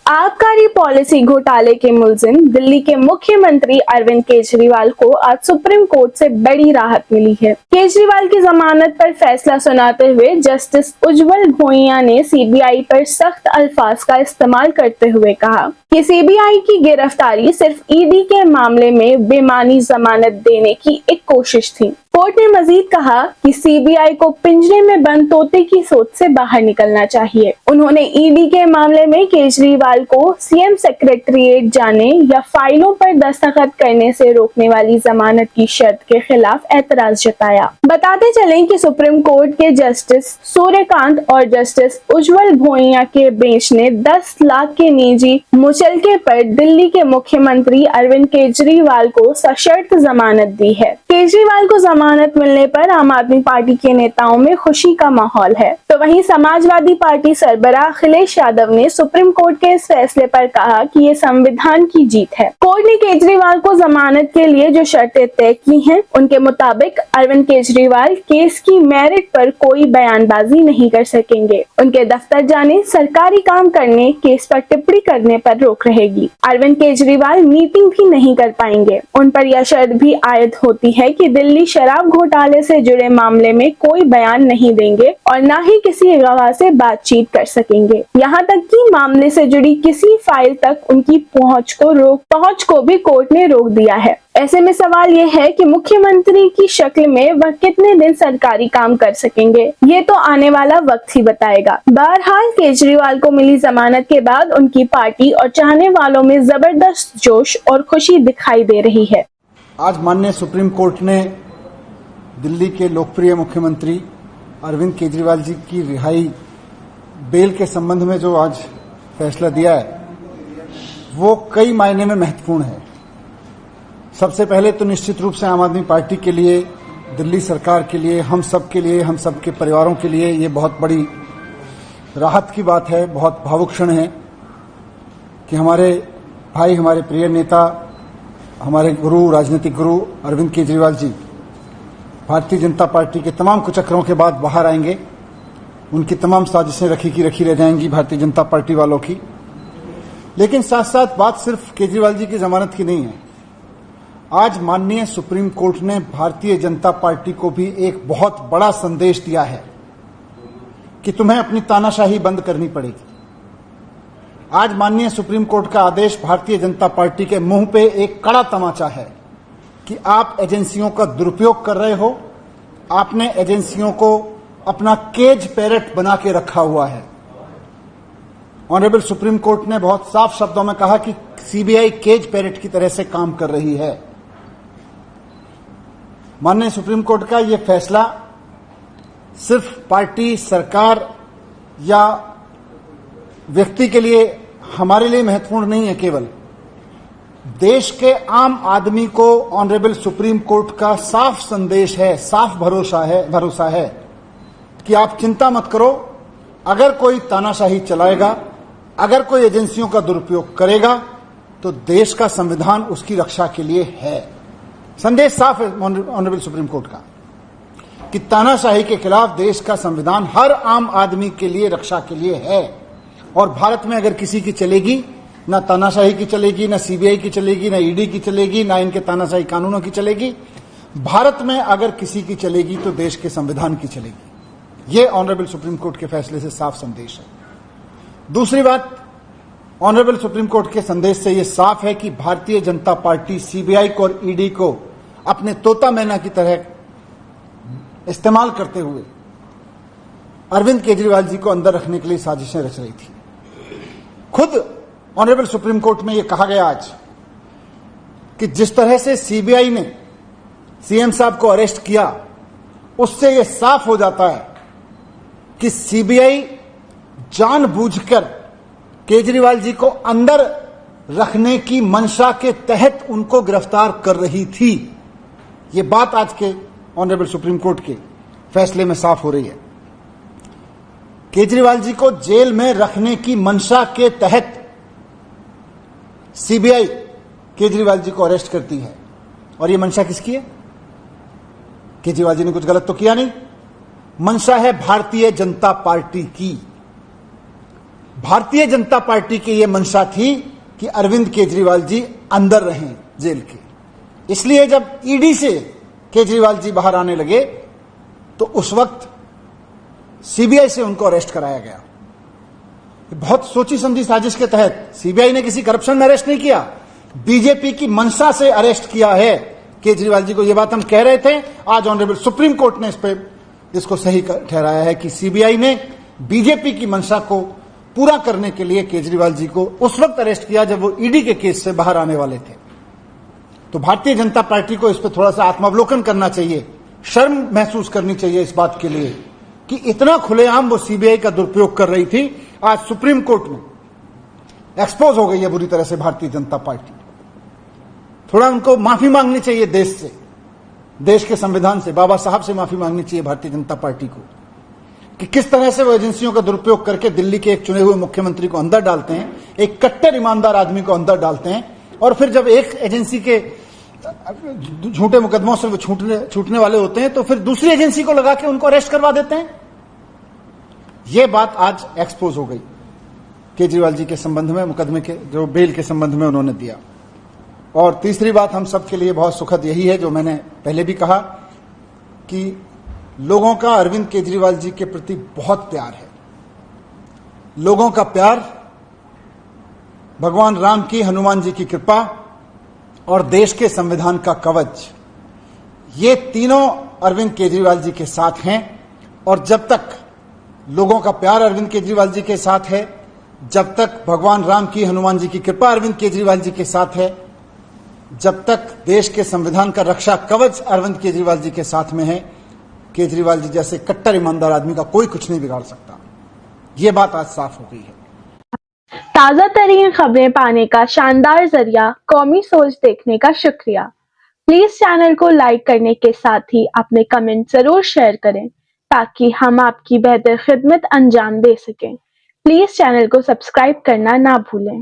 आबकारी पॉलिसी घोटाले के मुलजिम दिल्ली के मुख्यमंत्री अरविंद केजरीवाल को आज सुप्रीम कोर्ट से बड़ी राहत मिली है। केजरीवाल की जमानत पर फैसला सुनाते हुए जस्टिस उज्जवल भोइया ने सीबीआई पर सख्त अल्फाज का इस्तेमाल करते हुए कहा कि सीबीआई की गिरफ्तारी सिर्फ ईडी के मामले में बेमानी जमानत देने की एक कोशिश थी। कोर्ट ने मजीद कहा कि सीबीआई को पिंजरे में बंद तोते की सोच से बाहर निकलना चाहिए। उन्होंने ईडी के मामले में केजरीवाल को सीएम सेक्रेटेरिएट जाने या फाइलों पर दस्तखत करने से रोकने वाली जमानत की शर्त के खिलाफ एतराज जताया। बताते चलें कि सुप्रीम कोर्ट के जस्टिस सूर्यकांत और जस्टिस उज्जवल भोइया के बेंच ने 10 लाख के निजी मुचलके पर दिल्ली के मुख्यमंत्री अरविंद केजरीवाल को सशर्त जमानत दी है। केजरीवाल को जमानत मिलने पर आम आदमी पार्टी के नेताओं में खुशी का माहौल है, तो वहीं समाजवादी पार्टी सरबराह अखिलेश यादव ने सुप्रीम कोर्ट के इस फैसले पर कहा कि ये संविधान की जीत है। कोर्ट ने केजरीवाल को जमानत के लिए जो शर्तें तय की हैं, उनके मुताबिक अरविंद केजरीवाल केस की मेरिट पर कोई बयानबाजी नहीं कर सकेंगे। उनके दफ्तर जाने, सरकारी काम करने, केस पर टिप्पणी करने पर रोक रहेगी। अरविंद केजरीवाल मीटिंग भी नहीं कर पाएंगे। उन पर यह शर्त भी आयद होती है कि दिल्ली शराब घोटाले से जुड़े मामले में कोई बयान नहीं देंगे और न ही किसी गवाह से बातचीत कर सकेंगे। यहाँ तक कि मामले से जुड़ी किसी फाइल तक उनकी पहुँच को भी कोर्ट ने रोक दिया है। ऐसे में सवाल ये है कि मुख्यमंत्री की शक्ल में वह कितने दिन सरकारी काम कर सकेंगे, ये तो आने वाला वक्त ही बताएगा। बहरहाल केजरीवाल को मिली जमानत के बाद उनकी पार्टी और चाहने वालों में जबरदस्त जोश और खुशी दिखाई दे रही है। आज माननीय सुप्रीम कोर्ट ने दिल्ली के लोकप्रिय मुख्यमंत्री अरविंद केजरीवाल जी की रिहाई बेल के संबंध में जो आज फैसला दिया है, वो कई मायने में महत्वपूर्ण है। सबसे पहले तो निश्चित रूप से आम आदमी पार्टी के लिए, दिल्ली सरकार के लिए, हम सब के लिए, हम सब के परिवारों के लिए ये बहुत बड़ी राहत की बात है, बहुत भावुक क्षण है कि हमारे भाई, हमारे प्रिय नेता, हमारे गुरु, राजनीतिक गुरु अरविंद केजरीवाल जी भारतीय जनता पार्टी के तमाम कुचक्रों के बाद बाहर आएंगे। उनकी तमाम साजिशें रखी की रखी रह जाएंगी भारतीय जनता पार्टी वालों की। लेकिन साथ साथ बात सिर्फ केजरीवाल जी की जमानत की नहीं है। आज माननीय सुप्रीम कोर्ट ने भारतीय जनता पार्टी को भी एक बहुत बड़ा संदेश दिया है कि तुम्हें अपनी तानाशाही बंद करनी पड़ेगी। आज माननीय सुप्रीम कोर्ट का आदेश भारतीय जनता पार्टी के मुंह पे एक कड़ा तमाचा है कि आप एजेंसियों का दुरुपयोग कर रहे हो। आपने एजेंसियों को अपना केज पैरट बना के रखा हुआ है। ऑनरेबल सुप्रीम कोर्ट ने बहुत साफ शब्दों में कहा कि सीबीआई केज पैरट की तरह से काम कर रही है। माननीय सुप्रीम कोर्ट का यह फैसला सिर्फ पार्टी, सरकार या व्यक्ति के लिए, हमारे लिए महत्वपूर्ण नहीं है। केवल देश के आम आदमी को ऑनरेबल सुप्रीम कोर्ट का साफ संदेश है, साफ भरोसा है कि आप चिंता मत करो। अगर कोई तानाशाही चलाएगा, अगर कोई एजेंसियों का दुरुपयोग करेगा, तो देश का संविधान उसकी रक्षा के लिए है। संदेश साफ है ऑनरेबल सुप्रीम कोर्ट का कि तानाशाही के खिलाफ देश का संविधान हर आम आदमी के लिए, रक्षा के लिए है। और भारत में अगर किसी की चलेगी, ना तानाशाही की चलेगी, ना सीबीआई की चलेगी, ना ईडी की चलेगी, ना इनके तानाशाही कानूनों की चलेगी। भारत में अगर किसी की चलेगी तो देश के संविधान की चलेगी। ये ऑनरेबल सुप्रीम कोर्ट के फैसले से साफ संदेश है। दूसरी बात, ऑनरेबल सुप्रीम कोर्ट के संदेश से यह साफ है कि भारतीय जनता पार्टी सीबीआई को और ईडी को अपने तोता मैना की तरह इस्तेमाल करते हुए अरविंद केजरीवाल जी को अंदर रखने के लिए साजिशें रच रही थी। खुद ऑनरेबल सुप्रीम कोर्ट में यह कहा गया आज कि जिस तरह से सीबीआई ने सीएम साहब को अरेस्ट किया, उससे यह साफ हो जाता है कि सीबीआई जानबूझकर केजरीवाल जी को अंदर रखने की मंशा के तहत उनको गिरफ्तार कर रही थी। यह बात आज के ऑनरेबल सुप्रीम कोर्ट के फैसले में साफ हो रही है। केजरीवाल जी को जेल में रखने की मंशा के तहत सीबीआई केजरीवाल जी को अरेस्ट करती है। और यह मंशा किसकी है? केजरीवाल जी ने कुछ गलत तो किया नहीं। मंशा है भारतीय जनता पार्टी की। भारतीय जनता पार्टी की यह मंशा थी कि अरविंद केजरीवाल जी अंदर रहें जेल के। इसलिए जब ईडी से केजरीवाल जी बाहर आने लगे तो उस वक्त सीबीआई से उनको अरेस्ट कराया गया। बहुत सोची समझी साजिश के तहत सीबीआई ने किसी करप्शन में अरेस्ट नहीं किया, बीजेपी की मंशा से अरेस्ट किया है केजरीवाल जी को। यह बात हम कह रहे थे, आज ऑनरेबल सुप्रीम कोर्ट ने इसको सही ठहराया है कि सीबीआई ने बीजेपी की मंशा को पूरा करने के लिए केजरीवाल जी को उस वक्त अरेस्ट किया जब वो ईडी के केस से बाहर आने वाले थे। तो भारतीय जनता पार्टी को इस पर थोड़ा सा आत्मावलोकन करना चाहिए, शर्म महसूस करनी चाहिए इस बात के लिए कि इतना खुलेआम वो सीबीआई का दुरुपयोग कर रही थी। आज सुप्रीम कोर्ट में एक्सपोज हो गई है बुरी तरह से भारतीय जनता पार्टी। थोड़ा उनको माफी मांगनी चाहिए देश से, देश के संविधान से, बाबा साहब से माफी मांगनी चाहिए भारतीय जनता पार्टी को कि किस तरह से वो एजेंसियों का दुरुपयोग करके दिल्ली के एक चुने हुए मुख्यमंत्री को अंदर डालते हैं, एक कट्टर ईमानदार आदमी को अंदर डालते हैं, और फिर जब एक एजेंसी के झूठे मुकदमों से वो छूटने वाले होते हैं तो फिर दूसरी एजेंसी को लगा के उनको अरेस्ट करवा देते हैं। यह बात आज एक्सपोज हो गई केजरीवाल जी के संबंध में, मुकदमे के जो बेल के संबंध में उन्होंने दिया। और तीसरी बात हम सबके लिए बहुत सुखद यही है, जो मैंने पहले भी कहा कि लोगों का अरविंद केजरीवाल जी के प्रति बहुत प्यार है। लोगों का प्यार, भगवान राम की, हनुमान जी की कृपा और देश के संविधान का कवच, ये तीनों अरविंद केजरीवाल जी के साथ हैं। और जब तक लोगों का प्यार अरविंद केजरीवाल जी के साथ है, जब तक भगवान राम की, हनुमान जी की कृपा अरविंद केजरीवाल जी के साथ है, जब तक देश के संविधान का रक्षा कवच अरविंद केजरीवाल जी के साथ में है, केजरीवाल जी जैसे कट्टर ईमानदार आदमी का कोई कुछ नहीं बिगाड़ सकता। ये बात आज साफ हो गई है। ताजा तरीन खबरें पाने का शानदार जरिया कौमी सोच देखने का शुक्रिया। प्लीज चैनल को लाइक करने के साथ ही अपने कमेंट जरूर शेयर करें ताकि हम आपकी बेहतर खिदमत अंजाम दे सकें। प्लीज चैनल को सब्सक्राइब करना ना भूलें।